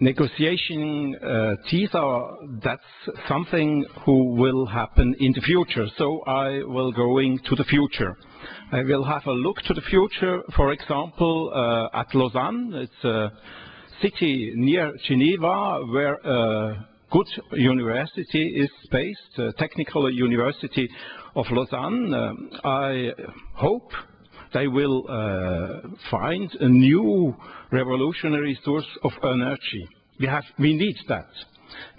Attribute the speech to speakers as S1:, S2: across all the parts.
S1: Negotiation TISA, that's something who will happen in the future. So I will going to the future. I will have a look to the future, for example, at Lausanne. It's a city near Geneva where a good university is based, Technical University of Lausanne. I hope they will find a new revolutionary source of energy. We need that.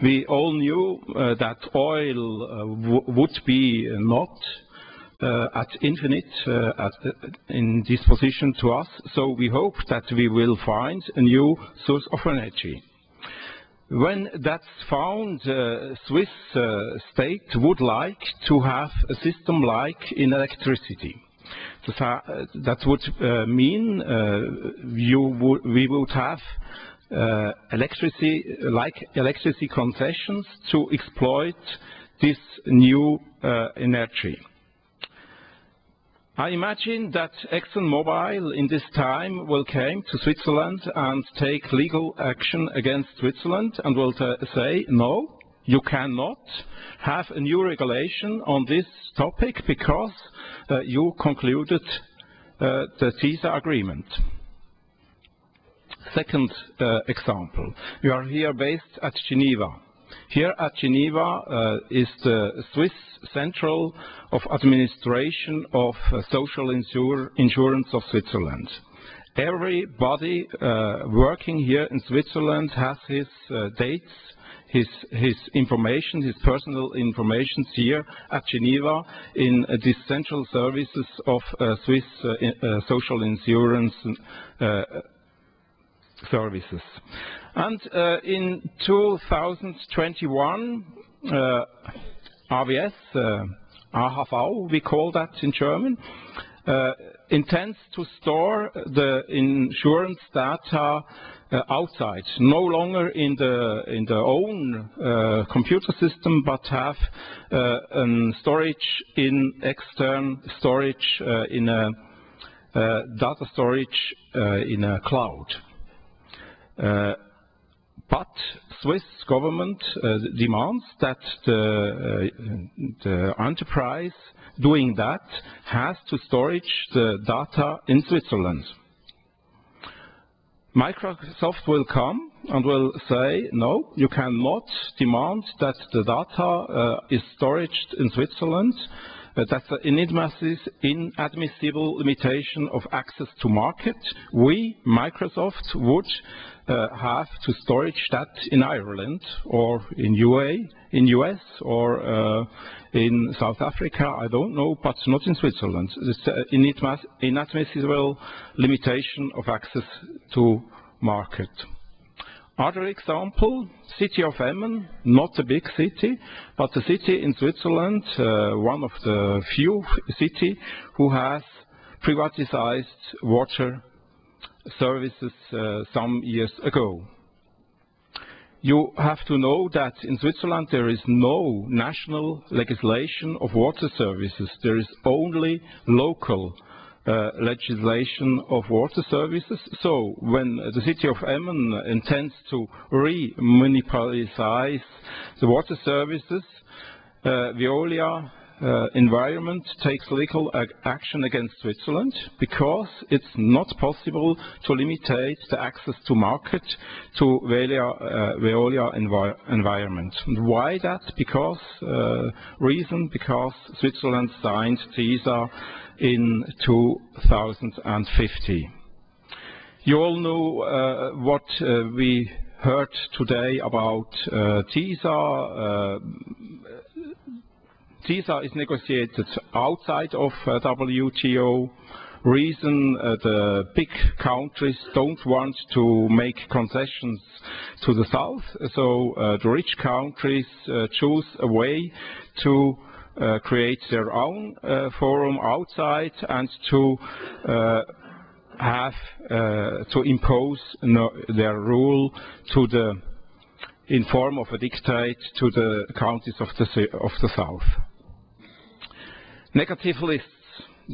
S1: We all knew that oil would be not at infinite in this position to us, so we hope that we will find a new source of energy. When that's found, Swiss state would like to have a system like in electricity. That would mean we would have electricity concessions to exploit this new energy. I imagine that ExxonMobil in this time will come to Switzerland and take legal action against Switzerland and will say, no, you cannot have a new regulation on this topic because you concluded the TISA agreement. Second example, we are here based at Geneva. Here at Geneva is the Swiss Central of Administration of Social Insurance of Switzerland. Everybody working here in Switzerland has his dates, his information, his personal information here at Geneva in these central services of Swiss social insurance services. And in 2021, AWS, AHV, we call that in German, intends to store the insurance data outside, no longer in the own computer system, but have storage in external storage in a data storage in a cloud. But Swiss government demands that the enterprise doing that has to storage the data in Switzerland. Microsoft will come and will say, no, you cannot demand that the data is stored in Switzerland. That's an inadmissible limitation of access to market. We, Microsoft, would have to storage that in Ireland or in US or in South Africa, I don't know, but not in Switzerland. It's an inadmissible limitation of access to market. Other example, city of Emmen, not a big city, but a city in Switzerland, one of the few cities who has privatized water services some years ago. You have to know that in Switzerland there is no national legislation of water services. There is only local legislation of water services. So when the city of Emmen intends to re-municipalize the water services, Veolia Environment takes legal action against Switzerland because it's not possible to limitate the access to market to Veolia Environment. And why that? Because because Switzerland signed TISA in 2050. You all know what we heard today about TISA. TISA is negotiated outside of WTO. Reason the big countries don't want to make concessions to the south, so the rich countries choose a way to create their own forum outside and to impose their rule to in form of a dictate to the countries of the south. Negative lists,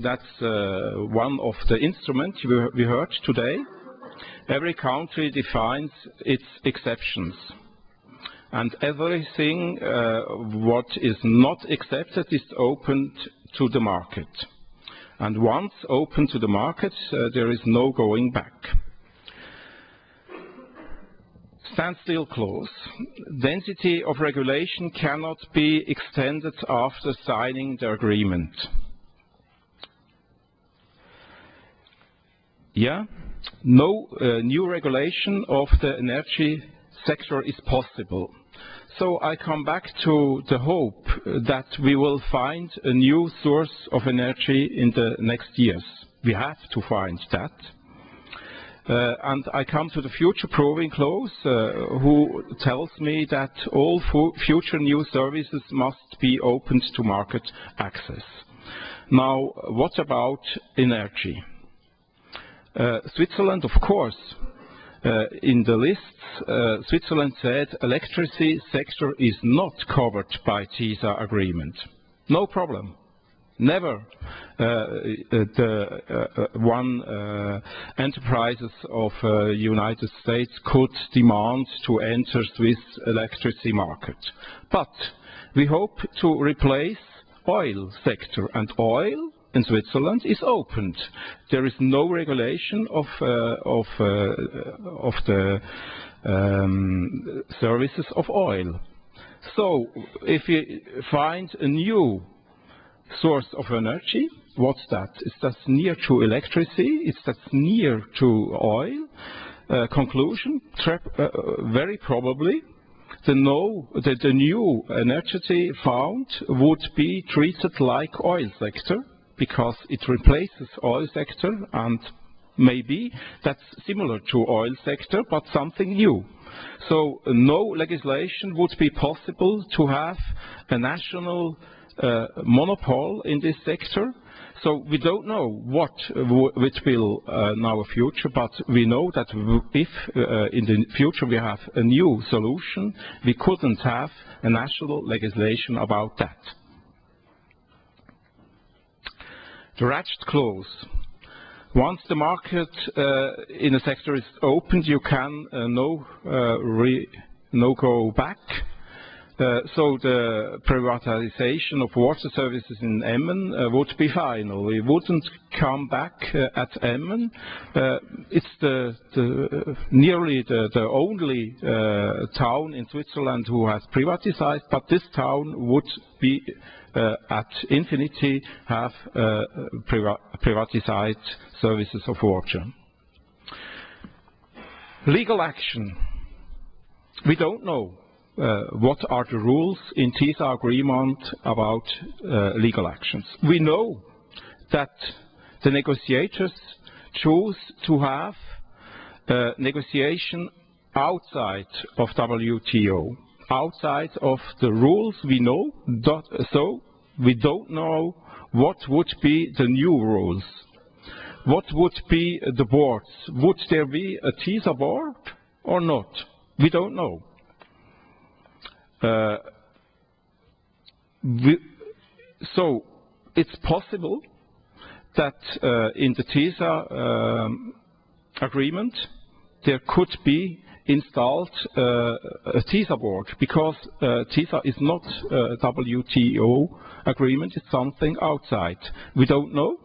S1: that's one of the instruments we heard today. Every country defines its exceptions. And everything what is not accepted is opened to the market. And once open to the market, there is no going back. Standstill clause. Density of regulation cannot be extended after signing the agreement. Yeah, no new regulation of the energy sector is possible. So I come back to the hope that we will find a new source of energy in the next years. We have to find that. And I come to the future-proofing clause, who tells me that all future new services must be opened to market access. Now, what about energy? Switzerland, of course, in the lists, Switzerland said electricity sector is not covered by TISA agreement. No problem. Never enterprises of United States could demand to enter Swiss electricity market. But we hope to replace oil sector, and oil in Switzerland is opened. There is no regulation of the services of oil. So if we find a new source of energy, what's that? Is that near to electricity? Is that near to oil? Conclusion, very probably the new energy found would be treated like oil sector, because it replaces oil sector, and maybe that's similar to oil sector, but something new. So no legislation would be possible to have a national monopoly in this sector. So we don't know which will in our future, but we know that if in the future we have a new solution, we couldn't have a national legislation about that. The ratchet clause. Once the market in a sector is opened, you can no go back. So the privatization of water services in Emmen would be final. We wouldn't come back at Emmen. It's nearly the only town in Switzerland who has privatized, but this town would be at infinity have privatized services of water. Legal action. We don't know what are the rules in TISA agreement about legal actions. We know that the negotiators choose to have negotiation outside of WTO, outside of the rules we know, so we don't know what would be the new rules. What would be the boards? Would there be a TISA board or not? We don't know. So it's possible that in the TISA agreement there could be installed a TISA board, because TISA is not a WTO agreement, it's something outside. We don't know.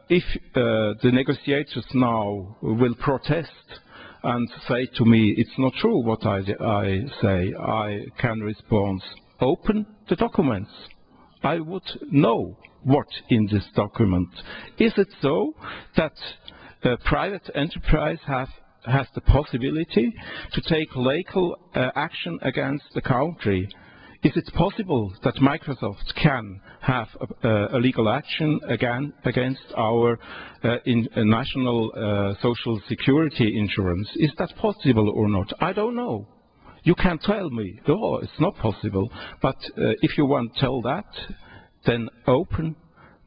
S1: If the negotiators now will protest and say to me, it's not true what I say, I can respond, open the documents. I would know what in this document. Is it so that a private enterprise has the possibility to take legal action against the country? Is it possible that Microsoft can have a legal action against our national social security insurance? Is that possible or not? I don't know. You can tell me, no, it's not possible. But if you want to tell that, then open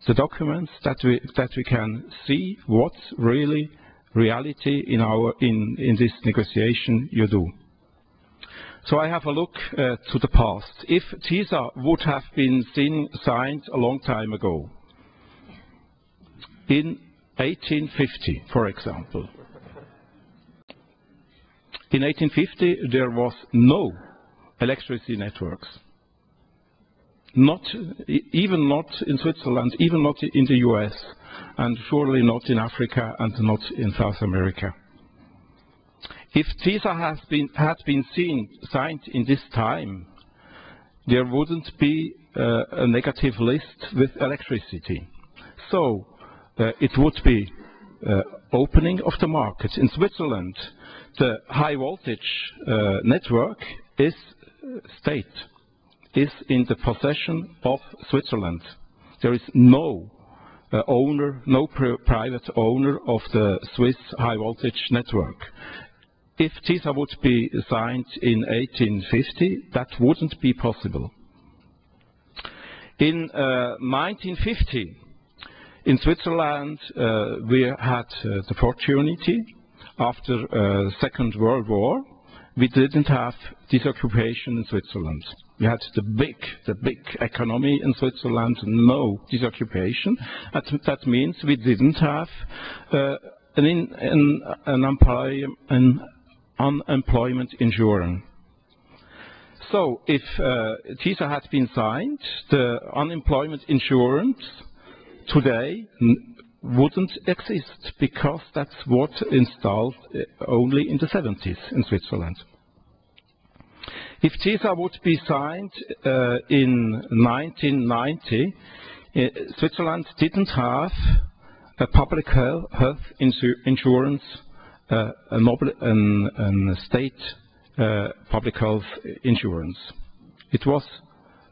S1: the documents that we can see what's really reality in this negotiation you do. So I have a look to the past. If TISA would have been signed a long time ago, in 1850, for example, In 1850 there was no electricity networks. Even not in Switzerland, even not in the US, and surely not in Africa and not in South America. If TISA had been signed in this time, there wouldn't be a negative list with electricity. So it would be opening of the market. In Switzerland, the high voltage network is in the possession of Switzerland. There is no private owner of the Swiss high voltage network. If TISA would be signed in 1850, that wouldn't be possible. In 1950, in Switzerland, we had the opportunity, after the Second World War, we didn't have disoccupation in Switzerland. We had the big economy in Switzerland, no disoccupation. That means we didn't have an unemployment insurance. So if TISA had been signed, the unemployment insurance today wouldn't exist, because that's what installed only in the 70s in Switzerland. If TISA would be signed in 1990, Switzerland didn't have a public health insurance, a state public health insurance. It was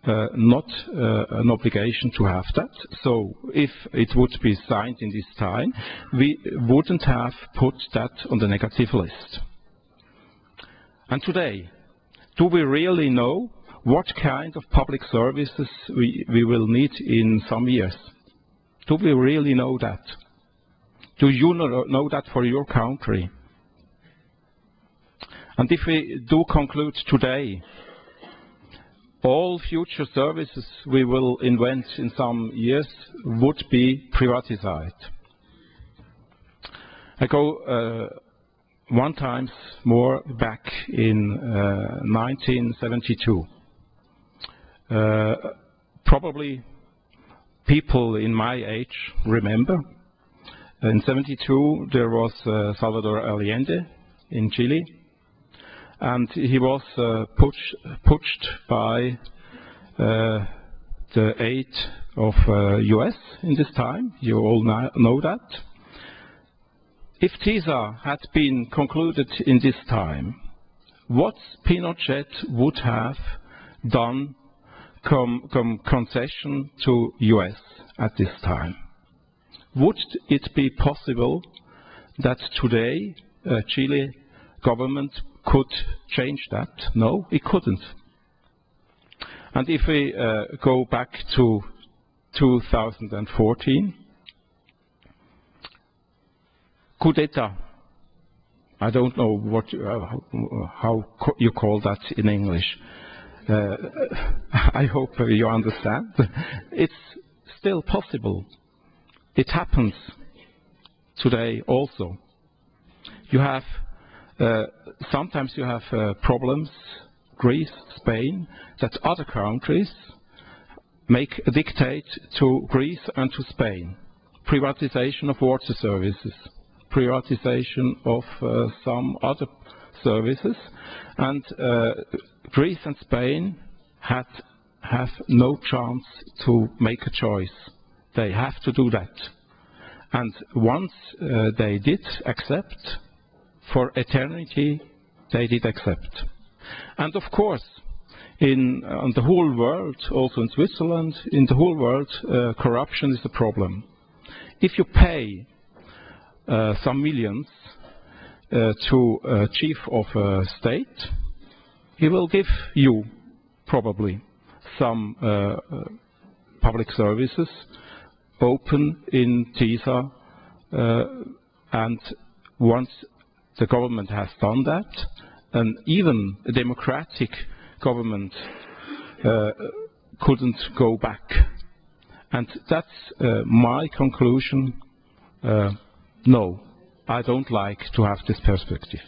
S1: not an obligation to have that. So if it would be signed in this time, we wouldn't have put that on the negative list. And today, do we really know what kind of public services we will need in some years? Do we really know that? Do you know that for your country? And if we do conclude today, all future services we will invent in some years would be privatized. I go one time more back in 1972. Probably people in my age remember. In 1972 there was Salvador Allende in Chile, and he was pushed by the aid of US in this time. You all know that. If TISA had been concluded in this time, what Pinochet would have done concession to US at this time? Would it be possible that today Chile government could change that? No, it couldn't. And if we go back to 2014, coup d'etat. I don't know what how you call that in English. I hope you understand. It's still possible. It happens today also. You have sometimes you have problems, Greece, Spain, that other countries make a dictate to Greece and to Spain. Privatization of water services, privatization of some other services, and Greece and Spain have no chance to make a choice. They have to do that. And once they did accept, for eternity they did accept. And of course, on the whole world, also in Switzerland, in the whole world, corruption is a problem. If you pay some millions to a chief of a state, he will give you probably some public services open in TISA, and once the government has done that, and even a democratic government couldn't go back. And that's my conclusion. No, I don't like to have this perspective.